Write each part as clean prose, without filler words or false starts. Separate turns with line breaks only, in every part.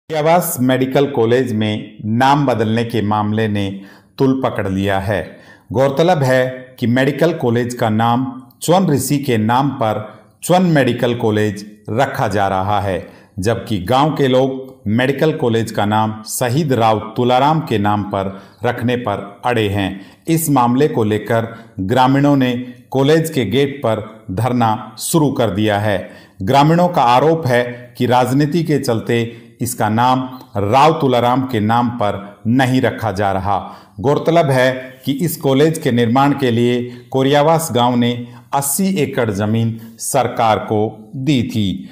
Koriyawas medical college में नाम बदलने के मामले ने तूल पकड़ लिया है। गौरतलब है कि मेडिकल कॉलेज का नाम च्वन ऋषि के नाम पर च्वन मेडिकल कॉलेज रखा जा रहा है, जबकि गांव के लोग मेडिकल कॉलेज का नाम शहीद राव तुलाराम के नाम पर रखने पर अड़े हैं। इस मामले को लेकर ग्रामीणों ने कॉलेज के गेट पर धरना शुरू कर दिया है। ग्रामीणों का आरोप है कि राजनीति के चलते इसका नाम राव तुलाराम के नाम पर नहीं रखा जा रहा। गौरतलब है कि इस कॉलेज के निर्माण के लिए कोरियावास गांव ने 80 एकड़ जमीन सरकार को दी थी।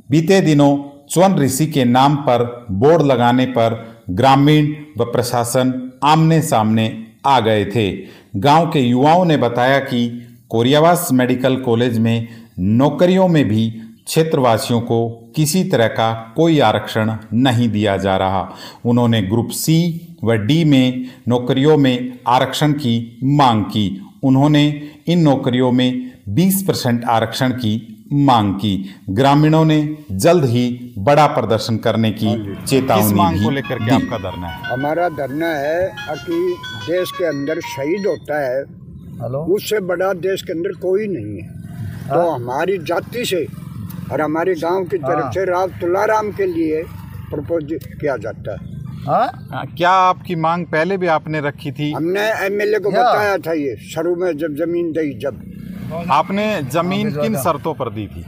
बीते दिनों च्वन ऋषि के नाम पर बोर्ड लगाने पर ग्रामीण व प्रशासन आमने सामने आ गए थे। गांव के युवाओं ने बताया कि कोरियावास मेडिकल कॉलेज में नौकरियों में भी क्षेत्रवासियों को किसी तरह का कोई आरक्षण नहीं दिया जा रहा। उन्होंने ग्रुप सी व डी में नौकरियों में आरक्षण की मांग की। उन्होंने इन नौकरियों में 20% आरक्षण की मांग की। ग्रामीणों ने जल्द ही बड़ा प्रदर्शन करने की चेतावनी मांग को लेकर के आपका धरना है?
हमारा धरना है कि देश के अंदर शहीद होता है, उससे बड़ा देश के अंदर कोई नहीं है। तो हमारी जाति से और हमारे गांव की तरफ से राव तुलाराम के लिए प्रपोज किया जाता है।
क्या आपकी मांग पहले भी आपने रखी थी?
हमने एमएलए को बताया था। ये शुरू में जब जमीन दी, जब
आपने जमीन किन शर्तों पर दी थी?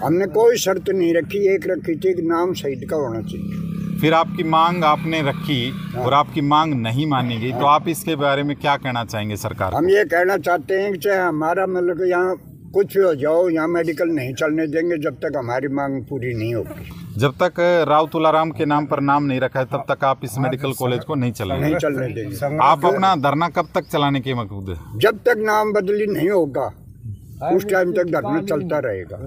हमने कोई शर्त नहीं रखी, एक रखी थी कि नाम शहीद का होना चाहिए।
फिर आपकी मांग आपने रखी और आपकी मांग नहीं मानी गई, तो आप इसके बारे में क्या कहना चाहेंगे सरकार?
हम ये कहना चाहते हैं कि चाहे हमारा मतलब यहाँ कुछ भी हो जाओ, यहाँ मेडिकल नहीं चलने देंगे जब तक हमारी मांग पूरी नहीं होगी।
जब तक राव तुलाराम के नाम पर नाम नहीं रखा है तब तक आप इस मेडिकल कॉलेज को नहीं चलने देंगे। आप अपना धरना कब तक चलाने के मकसूद है?
जब तक नाम बदली नहीं होगा उस टाइम तक धरना चलता रहेगा।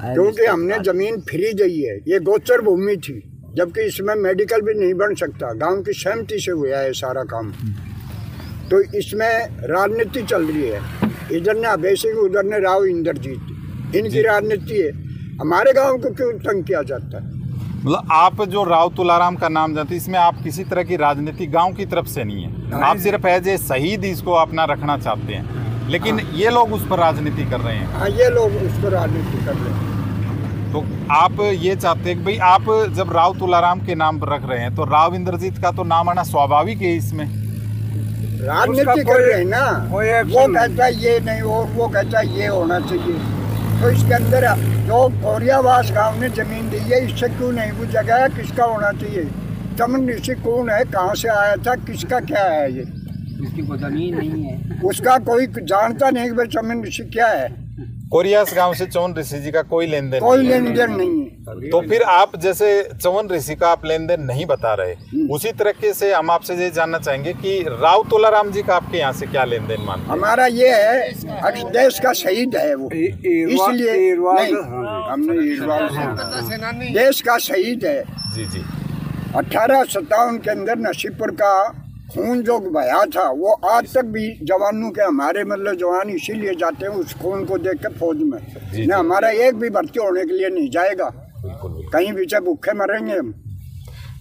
क्योंकि हमने जमीन फ्री दी है, ये गोचर भूमि थी, जबकि इसमें मेडिकल भी नहीं बन सकता। गांव की सहमति से हुआ है सारा काम। तो इसमें राजनीति चल रही है, इधर ने अभय सिंह, उधर ने राव इंद्रजीत, इनकी राजनीति है। हमारे गांव को क्यों तंग किया जाता है?
मतलब आप जो राव तुलाराम का नाम जानते, इसमें आप किसी तरह की राजनीति गांव की तरफ से नहीं है, आप सिर्फ एज ए शहीद इसको अपना रखना चाहते हैं, लेकिन ये लोग उस पर राजनीति कर रहे हैं।
हाँ, ये लोग उस पर राजनीति कर रहे हैं।
तो आप ये चाहते हैं कि भाई आप जब राव तुलाराम के नाम पर रख रहे हैं तो राव इंद्रजीत का तो नाम आना स्वाभाविक है। इसमें
राजनीति कर रहे हैं ना, वो कहता है ये नहीं, वो कहता है ये होना चाहिए। तो इसके अंदर जो कोरियावास गांव ने जमीन दी है, इससे क्यों नहीं पूछा है किसका होना चाहिए? च्वन ऋषि कौन है, कहाँ से आया था, किसका क्या है? ये
इसकी कोई जमीन नहीं है,
उसका कोई जानता नहीं कि भाई च्वन ऋषि क्या है।
कोरियास गांव से च्वन ऋषि जी का कोई लेन देन
नहीं है।
तो फिर आप जैसे च्वन ऋषि का आप लेन देन नहीं बता रहे, उसी तरीके से हम आपसे ये जानना चाहेंगे कि राव तुलाराम जी का आपके यहाँ से क्या लेन देन मानते हैं?
हमारा ये है, देश का शहीद है वो, इसलिए हमने देश का शहीद है।
जी जी।
1857 के अंदर नसीबपुर का खून जो बहा था, वो आज तक भी जवानों के, हमारे मतलब जवान इसीलिए जाते हैं उस खून को देख के फौज में। ना हमारा एक भी भर्ती होने के लिए नहीं जाएगा, कहीं पीछे भूखे मरेंगे हम।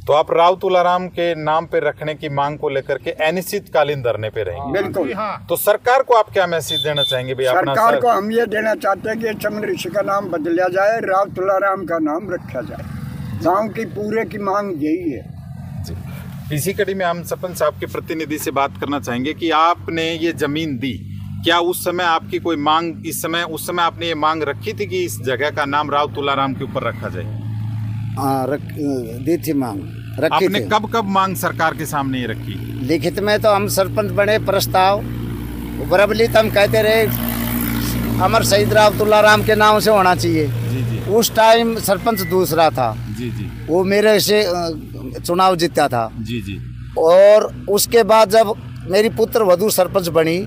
तो आप राव तुलाराम के नाम पे रखने की मांग को लेकर के अनिश्चितकालीन धरने पे रहेंगे?
बिल्कुल।
तो सरकार को आप क्या मैसेज देना चाहेंगे? भैया
सरकार को हम ये देना चाहते हैं कि च्वन ऋषि का नाम बदला जाए, राव तुलाराम का नाम रखा जाए। गाँव की पूरे की मांग यही है।
इसी कड़ी में हम सरपंच साहब के प्रतिनिधि से बात करना चाहेंगे कि आपने ये जमीन दी, क्या उस समय आपकी कोई मांग, उस समय आपने ये मांग रखी थी कि इस जगह का नाम राव तुलाराम के ऊपर रखा जाए?
दी थी मांग, रखी
आपने कब मांग सरकार के सामने ये रखी?
लिखित में तो हम सरपंच बने, प्रस्ताव प्रबलित हम कहते रहे अमर शहीद राव तुलाराम के नाम से होना चाहिए।
जी जी।
उस टाइम सरपंच दूसरा था।
जी जी।
वो मेरे से चुनाव जीता था।
जी जी।
और उसके बाद जब मेरी पुत्र वधू सरपंच बनी,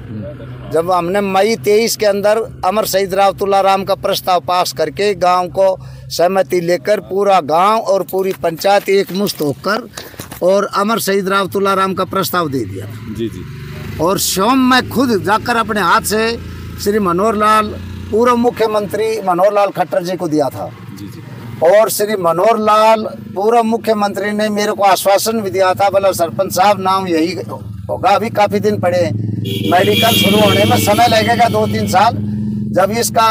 जब हमने मई 23 के अंदर अमर शहीद राव तुलाराम का प्रस्ताव पास करके गांव को सहमति लेकर पूरा गांव और पूरी पंचायत एकमुश्त होकर और अमर शहीद राव तुलाराम का प्रस्ताव दे दिया।
जी जी।
और स्वयं मैं खुद जाकर अपने हाथ से श्री मनोहर लाल, पूर्व मुख्यमंत्री मनोहर लाल खट्टर जी को दिया था।
जी जी।
और श्री मनोहर लाल पूर्व मुख्यमंत्री ने मेरे को आश्वासन भी दिया था, बोला सरपंच साहब नाम यही होगा, अभी काफी दिन पड़े, मेडिकल शुरू होने में समय लगेगा 2-3 साल, जब इसका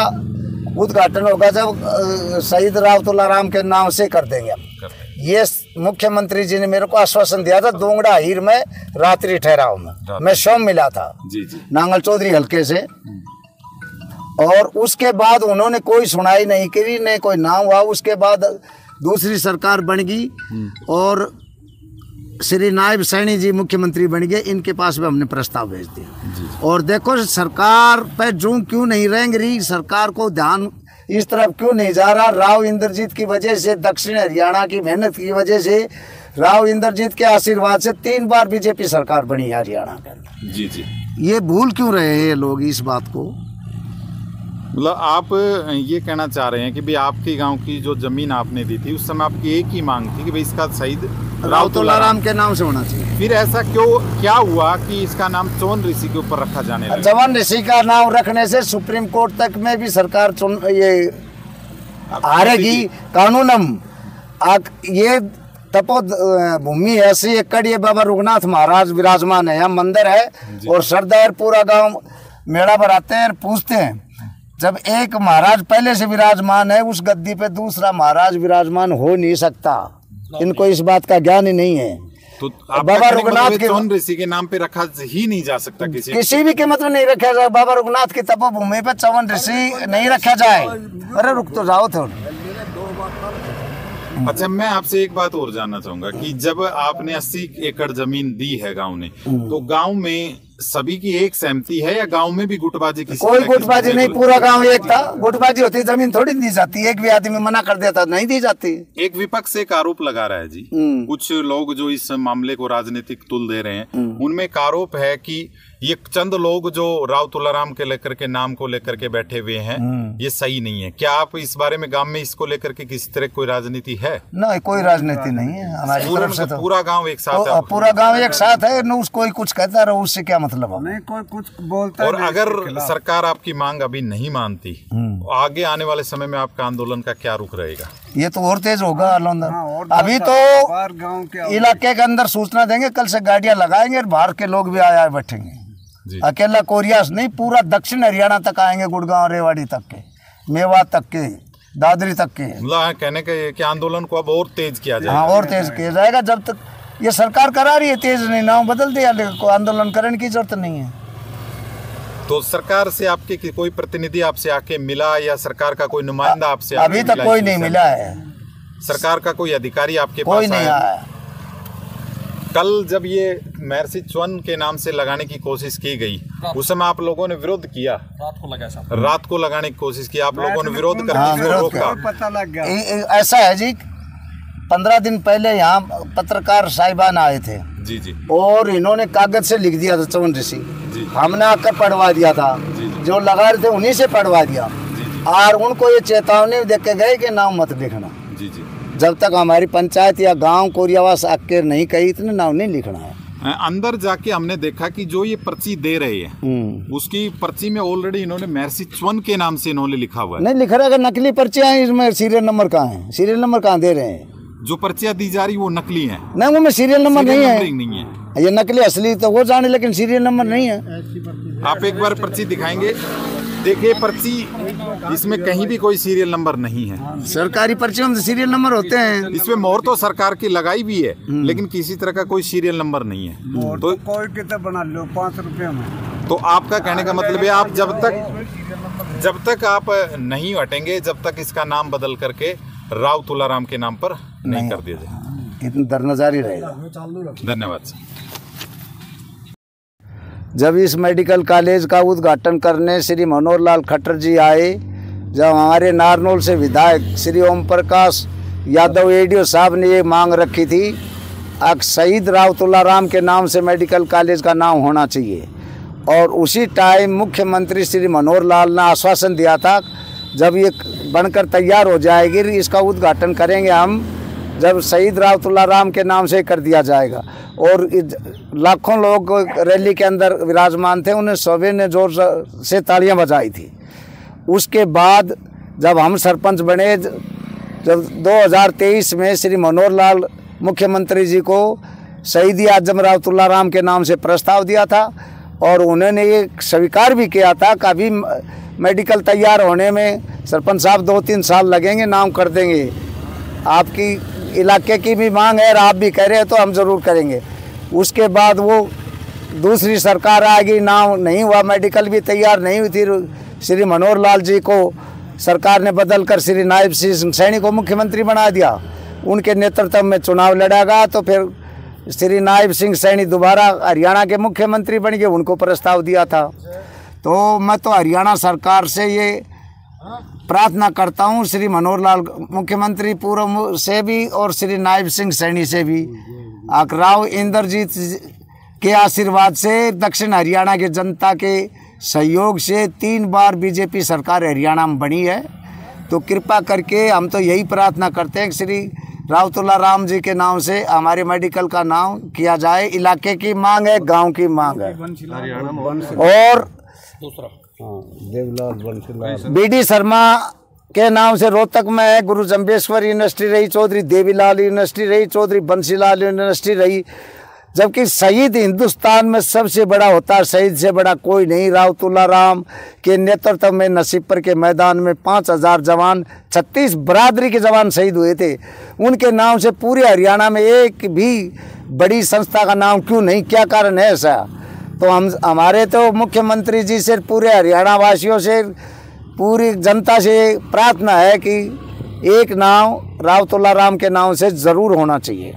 उद्घाटन होगा जब शहीद राव तुलाराम के नाम से कर देंगे हम। ये मुख्यमंत्री जी ने मेरे को आश्वासन दिया था दोंगड़ा हीर में रात्रि ठहराव में, मैं स्वयं मिला था नांगल चौधरी हल्के से। और उसके बाद उन्होंने कोई सुनाई नहीं करी, नहीं कोई नाम हुआ। उसके बाद दूसरी सरकार बन गई और श्री नायब सैनी जी मुख्यमंत्री बन गए, इनके पास भी हमने प्रस्ताव भेज दिया। और देखो सरकार पे जूं क्यों नहीं रहेंगे रही, सरकार को ध्यान इस तरफ क्यों नहीं जा रहा। राव इंद्रजीत की वजह से, दक्षिण हरियाणा की मेहनत की वजह से, राव इंद्रजीत के आशीर्वाद से 3 बार बीजेपी सरकार बनी है हरियाणा के अंदर।
जी।
ये भूल क्यों रहे हैं लोग इस बात को?
मतलब आप ये कहना चाह रहे हैं कि भाई आपके गांव की जो जमीन आपने दी थी उस समय आपकी एक ही मांग थी कि भाई इसका शहीद
राव तुलाराम के नाम से होना चाहिए।
फिर ऐसा क्या हुआ कि इसका नाम चौन ऋषि के ऊपर रखा जाने लगा?
चौन ऋषि का नाम रखने से सुप्रीम कोर्ट तक में भी सरकार ये हारेगी। कानूनम ये तपो भूमि है, 80 एकड़ ये बाबा रघुनाथ महाराज विराजमान है, यहाँ मंदिर है और सरदार पूरा गांव मेला भराते हैं और पूछते हैं। जब एक महाराज पहले से विराजमान है उस गद्दी पे दूसरा महाराज विराजमान हो नहीं सकता, इनको इस बात का ज्ञान ही नहीं है।
तो बाबा रघुनाथ के चौन ऋषि के नाम पे रखा ही नहीं जा सकता,
किसी भी कीमत में नहीं रखा जाए। बाबा रघुनाथ की तपोभूमि पे चौन ऋषि नहीं रखा जाए। अरे रुक तो जाओ थोड़ा।
अच्छा, मैं आपसे एक बात और जानना चाहूंगा कि जब आपने 80 एकड़ जमीन दी है गांव ने, तो गांव में सभी की एक सहमति है या गांव में भी गुटबाजी?
कोई गुटबाजी नहीं, पूरा गांव एक था। गुटबाजी होती जमीन थोड़ी दी जाती, एक भी आदमी मना कर देता नहीं दी जाती।
एक विपक्ष एक आरोप लगा रहा है जी, कुछ लोग जो इस मामले को राजनीतिक तुल दे रहे हैं, उनमें एक आरोप है कि ये चंद लोग जो राव तुलाराम के लेकर के नाम को लेकर के बैठे हुए हैं, ये सही नहीं है। क्या आप इस बारे में गांव में इसको लेकर के किसी तरह कोई राजनीति है?
नहीं, कोई राजनीति नहीं है हमारी तरफ से। तो
पूरा गांव एक साथ है,
पूरा गांव एक साथ है, न कोई कुछ कहता रहो उससे क्या मतलब है?
नहीं, कोई कुछ बोलता। और
अगर सरकार आपकी मांग अभी नहीं मानती, आगे आने वाले समय में आपका आंदोलन का क्या रुख रहेगा?
ये तो और तेज होगा आंदोलन। अभी तो गाँव के इलाके के अंदर सूचना देंगे, कल से गाड़ियां लगाएंगे और बाहर के लोग भी आया बैठेंगे। अकेला कोरियास नहीं, पूरा दक्षिण हरियाणा तक आएंगे, गुड़गांव रेवाड़ी तक के, मेवात तक के, दादरी तक के।
मतलब कहने का ये कि आंदोलन को अब और तेज किया जाएगा।
हाँ, और तेज किया जाएगा। जब तक ये सरकार करा रही है तेज नहीं, नाम बदल दिया, लेकिन आंदोलन करने की जरूरत नहीं है।
तो सरकार से आपके कोई प्रतिनिधि आपसे आके मिला या सरकार का कोई नुमाइंदा आपसे?
अभी तक कोई नहीं मिला है।
सरकार का कोई अधिकारी आपके पास
कोई नहीं आया?
कल जब ये महर्षि च्वन के नाम से लगाने की कोशिश की गई, उस समय आप लोगों ने विरोध किया। रात को लगाने की कोशिश की, आप लोगों ने विरोध करके रोका।
पता लग गया।
ऐसा है जी, 15 दिन पहले यहाँ पत्रकार साहिबान आए थे
जी,
और इन्होंने कागज से लिख दिया था चौन ऋषि, हमने आकर पढ़वा दिया था। जो लगा रहे थे उन्हीं से पढ़वा दिया और उनको ये चेतावनी देख के गए कि नाम मत लिखना। जब तक हमारी पंचायत या गांव कोरियावास आके नहीं कही, इतने नाम नहीं लिखना है।
अंदर जाके हमने देखा कि जो ये पर्ची दे रहे हैं उसकी पर्ची में ऑलरेडी इन्होंने महर्षि च्वन के नाम से इन्होंने लिखा हुआ है।
नहीं लिख रहा है, नकली पर्चियां हैं, इसमें सीरियल नंबर कहाँ है? सीरियल नंबर कहाँ दे रहे हैं?
जो पर्चियां दी जा रही वो नकली है।
नहीं, उनमें सीरियल नंबर नहीं है। ये नकली असली तो वो जाने, लेकिन सीरियल नंबर नहीं है।
आप एक बार पर्ची दिखाएंगे? देखिए पर्ची, इसमें कहीं भी कोई सीरियल नंबर नहीं है।
सरकारी पर्चियों में सीरियल नंबर होते हैं।
इसमें मोहर तो सरकार की लगाई भी है, लेकिन किसी तरह का कोई सीरियल नंबर नहीं है।
तो कोई कितना बना लो 5 रुपए में।
तो आपका कहने का मतलब है आप जब तक आप नहीं हटेंगे, जब तक इसका नाम बदल करके राव तुलाराम के नाम पर नहीं कर दिया जाए,
इतना धरना जारी रहेगा।
धन्यवाद।
जब इस मेडिकल कॉलेज का उद्घाटन करने श्री मनोहर लाल खट्टर जी आए, जब हमारे नारनौल से विधायक श्री ओम प्रकाश यादव एडीओ साहब ने ये मांग रखी थी, शहीद राव तुलाराम के नाम से मेडिकल कॉलेज का नाम होना चाहिए। और उसी टाइम मुख्यमंत्री श्री मनोहर लाल ने आश्वासन दिया था, जब ये बनकर तैयार हो जाएगी इसका उद्घाटन करेंगे हम, जब शहीद राव तुलाराम के नाम से कर दिया जाएगा। और लाखों लोग रैली के अंदर विराजमान थे, उन्हें सभी ने जोर से तालियां बजाई थी। उसके बाद जब हम सरपंच बने जब 2023 में श्री मनोहर लाल मुख्यमंत्री जी को शहीद आजम राव तुल्लाराम के नाम से प्रस्ताव दिया था और उन्होंने ये स्वीकार भी किया था कि अभी मेडिकल तैयार होने में सरपंच साहब 2-3 साल लगेंगे, नाम कर देंगे। आपकी इलाके की भी मांग है और आप भी कह रहे हैं तो हम ज़रूर करेंगे। उसके बाद वो दूसरी सरकार आएगी, नाम नहीं हुआ, मेडिकल भी तैयार नहीं हुई थी। श्री मनोहर लाल जी को सरकार ने बदलकर श्री नायब सिंह सैनी को मुख्यमंत्री बना दिया। उनके नेतृत्व में चुनाव लड़ागा तो फिर श्री नायब सिंह सैनी दोबारा हरियाणा के मुख्यमंत्री बन गए, उनको प्रस्ताव दिया था। तो मैं तो हरियाणा सरकार से ये प्रार्थना करता हूँ, श्री मनोहर लाल मुख्यमंत्री पूर्व से भी और श्री नायब सिंह सैनी से भी, राव इंद्रजीत के आशीर्वाद से, दक्षिण हरियाणा की जनता के सहयोग से 3 बार बीजेपी सरकार हरियाणा में बनी है। तो कृपा करके हम तो यही प्रार्थना करते हैं कि श्री राव तुल्लाराम जी के नाम से हमारे मेडिकल का नाम किया जाए। इलाके की मांग है, गांव की मांग है। और BD शर्मा के नाम से रोहतक में है, गुरु जम्बेश्वर यूनिवर्सिटी रही, चौधरी देवीलाल यूनिवर्सिटी रही, चौधरी बंसीलाल यूनिवर्सिटी रही। जबकि शहीद हिंदुस्तान में सबसे बड़ा होता है, शहीद से बड़ा कोई नहीं। राव तुल्लाराम के नेतृत्व में नसीबपुर के मैदान में 5000 जवान, 36 बरादरी के जवान शहीद हुए थे। उनके नाम से पूरे हरियाणा में एक भी बड़ी संस्था का नाम क्यों नहीं, क्या कारण है ऐसा? तो हमारे तो मुख्यमंत्री जी से, पूरे हरियाणा वासियों से, पूरी जनता से प्रार्थना है कि एक नाम राव तुल्लाराम के नाम से ज़रूर होना चाहिए।